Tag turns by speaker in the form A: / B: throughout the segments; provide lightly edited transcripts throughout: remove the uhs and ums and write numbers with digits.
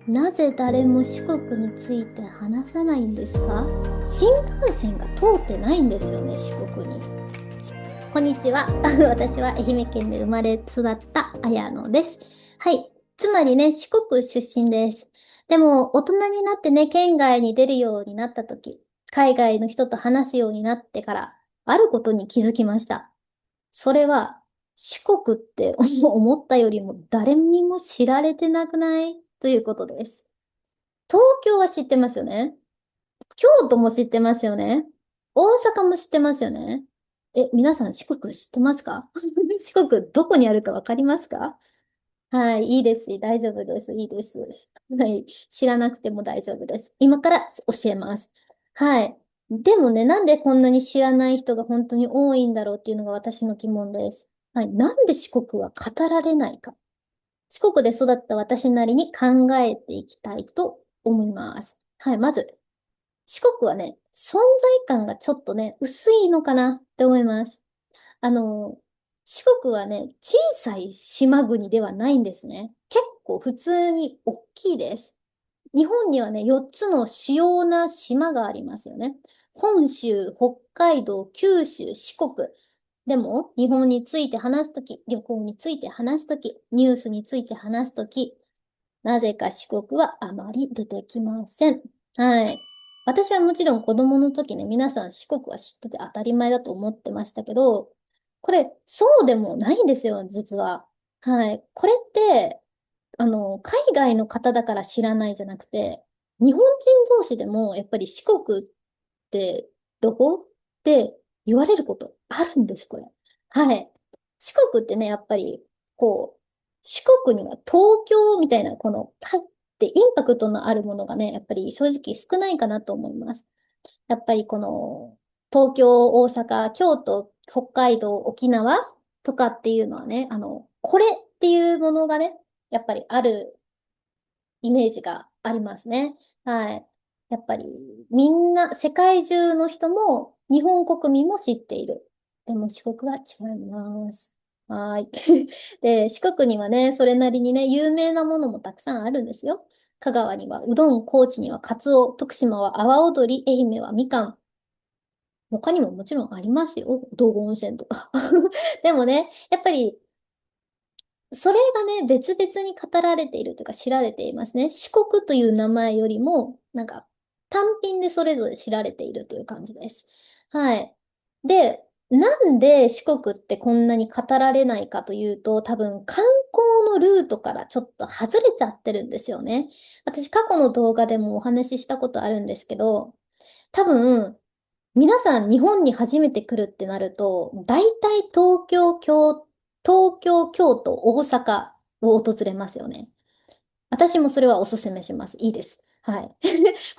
A: なぜ誰も四国について話さないんですか？新幹線が通ってないんですよね、四国に。こんにちは。私は愛媛県で生まれ育った綾乃です。はい。つまりね、四国出身です。でも、大人になってね、県外に出るようになった時、海外の人と話すようになってから、あることに気づきました。それは、四国って思ったよりも誰にも知られてなくないということです。東京は知ってますよね。京都も知ってますよね。大阪も知ってますよね。皆さん四国知ってますか？四国どこにあるかわかりますか？はい、いいです。大丈夫です。いいです。はい、知らなくても大丈夫です。今から教えます。はい。でもね、なんでこんなに知らない人が本当に多いんだろうっていうのが私の疑問です。はい、なんで四国は語られないか。四国で育った私なりに考えていきたいと思います。はい、まず、四国はね、存在感がちょっとね、薄いのかなって思います。あの、四国はね、小さい島国ではないんですね。結構普通に大きいです。日本にはね、4つの主要な島がありますよね。本州、北海道、九州、四国。でも、日本について話すとき、旅行について話すとき、ニュースについて話すとき、なぜか四国はあまり出てきません。はい。私はもちろん子供の時ね、皆さん四国は知ってて当たり前だと思ってましたけど、これ、そうでもないんですよ、実は。はい。これって、海外の方だから知らないじゃなくて、日本人同士でもやっぱり四国ってどこって言われることあるんです、これ。はい。四国ってね、やっぱり、こう、四国には東京みたいな、このパッてインパクトのあるものがね、やっぱり正直少ないかなと思います。やっぱりこの、東京、大阪、京都、北海道、沖縄とかっていうのはね、これっていうものがね、やっぱりあるイメージがありますね。はい。やっぱり、みんな、世界中の人も、日本国民も知っている。でも四国は違います。はい。で、四国にはね、それなりにね、有名なものもたくさんあるんですよ。香川にはうどん、高知にはカツオ、徳島は阿波踊り、愛媛はみかん。他にももちろんありますよ。道後温泉とか。でもね、やっぱり、それがね、別々に語られているというか知られていますね。四国という名前よりも、なんか、単品でそれぞれ知られているという感じです。はい。で、なんで四国ってこんなに語られないかというと、多分観光のルートからちょっと外れちゃってるんですよね。私、過去の動画でもお話ししたことあるんですけど、多分、皆さん日本に初めて来るってなると、大体東京、京都、大阪を訪れますよね。私もそれはおすすめします。いいです。はい。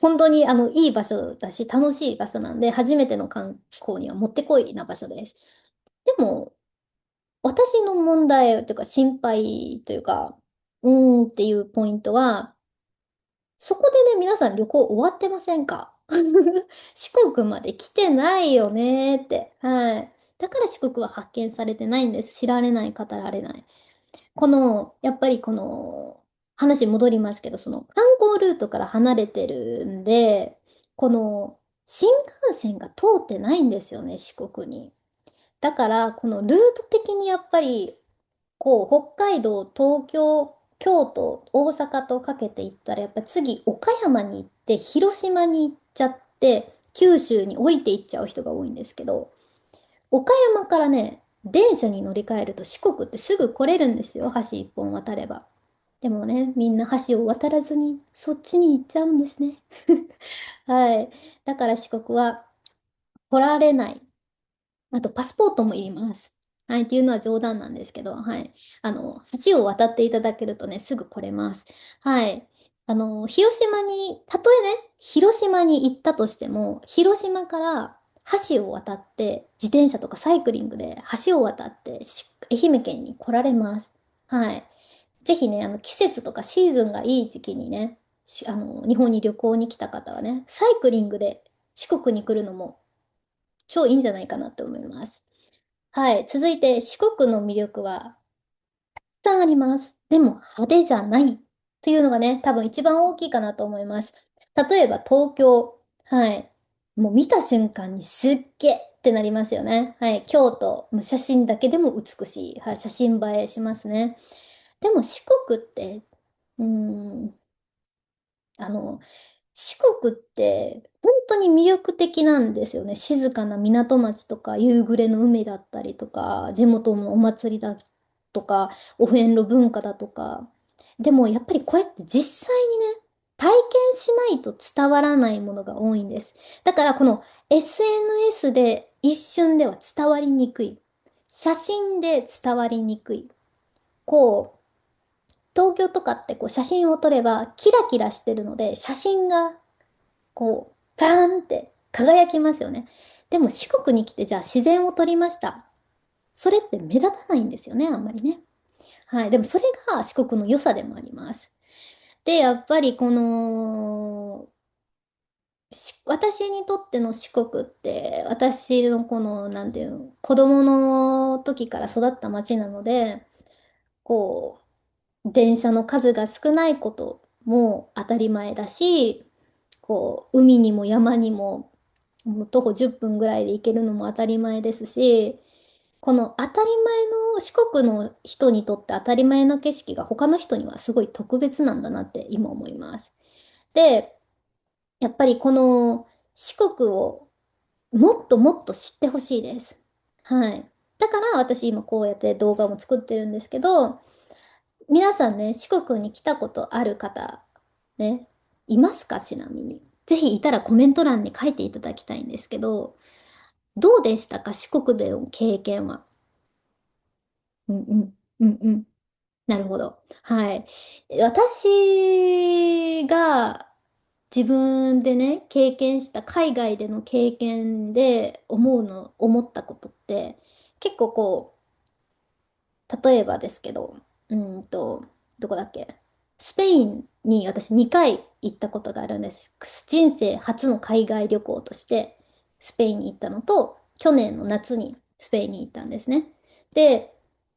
A: 本当にいい場所だし、楽しい場所なんで、初めての観光にはもってこいな場所です。でも、私の問題というか心配というか、っていうポイントは、そこでね、皆さん旅行終わってませんか？四国まで来てないよねーって。はい。だから四国は発見されてないんです。知られない、語られない。やっぱり話戻りますけど、その観光ルートから離れてるんで、新幹線が通ってないんですよね、四国に。だから、このルート的にやっぱり北海道、東京、京都、大阪とかけていったら、やっぱり次、岡山に行って、広島に行っちゃって、九州に降りていっちゃう人が多いんですけど、岡山からね、電車に乗り換えると四国ってすぐ来れるんですよ。橋一本渡れば。でもね、みんな橋を渡らずに、そっちに行っちゃうんですね。はい。だから四国は来られない。あと、パスポートもいります。はい、っていうのは冗談なんですけど、はい。橋を渡っていただけるとね、すぐ来れます。はい。広島に、たとえね、広島に行ったとしても、広島から橋を渡って、自転車とかサイクリングで橋を渡って、愛媛県に来られます。はい。ぜひね、季節とかシーズンがいい時期にね、日本に旅行に来た方はね、サイクリングで四国に来るのも超いいんじゃないかなって思います。はい。続いて、四国の魅力はたくさんあります。でも派手じゃないというのがね、多分一番大きいかなと思います。例えば東京。はい。もう見た瞬間にすっげーってなりますよね。はい。京都、もう写真だけでも美しい。はい。写真映えしますね。でも四国って、うーん、あの、四国って本当に魅力的なんですよね。静かな港町とか夕暮れの海だったりとか、地元のお祭りだとか、お遍路文化だとか。でもやっぱりこれって実際にね、体験しないと伝わらないものが多いんです。だからこの SNS で一瞬では伝わりにくい。写真で伝わりにくい。こう、東京とかってこう写真を撮ればキラキラしてるので、写真がこう、パーンって輝きますよね。でも四国に来てじゃあ自然を撮りました。それって目立たないんですよね、あんまりね。はい。でもそれが四国の良さでもあります。で、やっぱりこの、私にとっての四国って、私のこの、なんていうの、子供の時から育った町なので、こ電車の数が少ないことも当たり前だし、こう、海にも山にも、もう徒歩10分ぐらいで行けるのも当たり前ですし、この当たり前の四国の人にとって当たり前の景色が他の人にはすごい特別なんだなって今思います。で、やっぱりこの四国をもっともっと知ってほしいです。はい。だから私今こうやって動画も作ってるんですけど、皆さんね、四国に来たことある方、ね、いますかちなみに。ぜひいたらコメント欄に書いていただきたいんですけど、どうでしたか四国での経験は。うんうん。うんうん。なるほど。はい。私が自分でね、経験した海外での経験で思ったことって、結構こう、例えばですけど、どこだっけスペインに私2回行ったことがあるんです。人生初の海外旅行としてスペインに行ったのと、去年の夏にスペインに行ったんですね。で、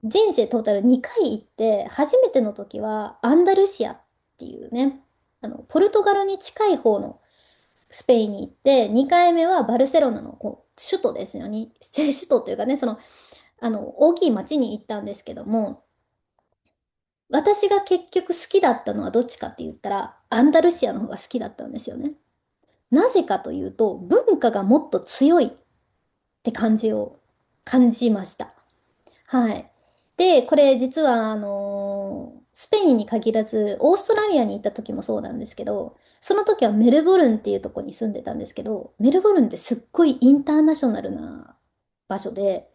A: 人生トータル2回行って、初めての時はアンダルシアっていうね、ポルトガルに近い方のスペインに行って、2回目はバルセロナの首都ですよね。首都というかね、大きい町に行ったんですけども、私が結局好きだったのはどっちかって言ったら、アンダルシアの方が好きだったんですよね。なぜかというと、文化がもっと強いって感じました。はい。で、これ実は、スペインに限らず、オーストラリアに行った時もそうなんですけど、その時はメルボルンっていうとこに住んでたんですけど、メルボルンってすっごいインターナショナルな場所で、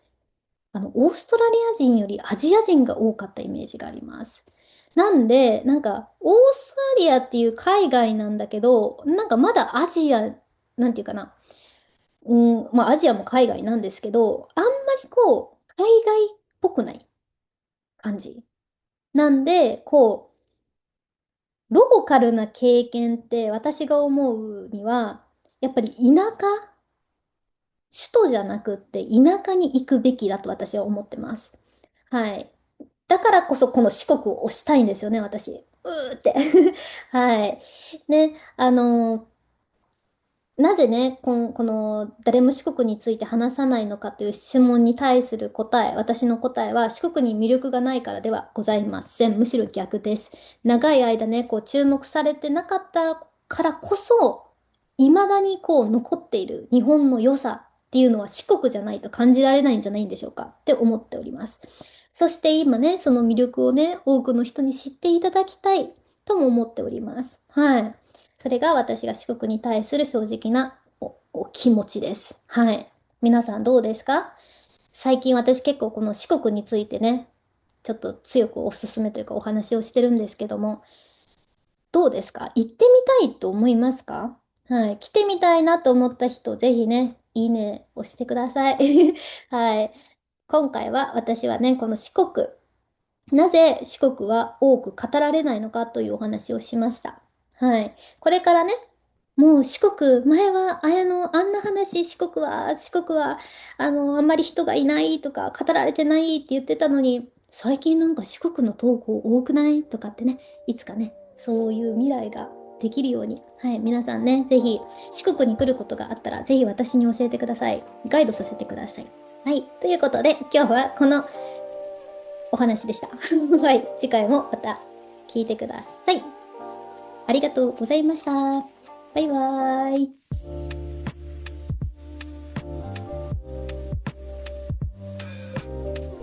A: オーストラリア人よりアジア人が多かったイメージがあります。なんで、なんか、オーストラリアっていう海外なんだけど、なんかまだアジア、なんていうかな、まあアジアも海外なんですけど、あんまりこう、海外っぽくない感じ。なんで、こう、ローカルな経験って私が思うには、やっぱり田舎、首都じゃなくって田舎に行くべきだと私は思ってます。はい。だからこそこの四国を推したいんですよね、私。うーってはい。ね、なぜね、この誰も四国について話さないのかという質問に対する答え、私の答えは四国に魅力がないからではございません。むしろ逆です。長い間ね、こう注目されてなかったからこそ、未だにこう残っている日本の良さっていうのは四国じゃないと感じられないんじゃないんでしょうかって思っております。そして今ね、その魅力をね、多くの人に知っていただきたいとも思っております。はい。それが私が四国に対する正直なお気持ちです。はい。皆さんどうですか？最近私結構この四国についてね、ちょっと強くおすすめというかお話をしてるんですけども、どうですか？行ってみたいと思いますか？はい。来てみたいなと思った人、ぜひね、いいね押してください。はい。今回は私はね、この四国、なぜ四国は多く語られないのかというお話をしました。はい。これからね、もう四国、前は、あんな話、四国は、あんまり人がいないとか、語られてないって言ってたのに、最近なんか四国の投稿多くないとかってね、いつかね、そういう未来ができるように、はい、皆さんね、ぜひ四国に来ることがあったら、ぜひ私に教えてください。ガイドさせてください。はい、ということで、今日はこのお話でした。はい、次回もまた聞いてください。ありがとうございました。バイバーイ。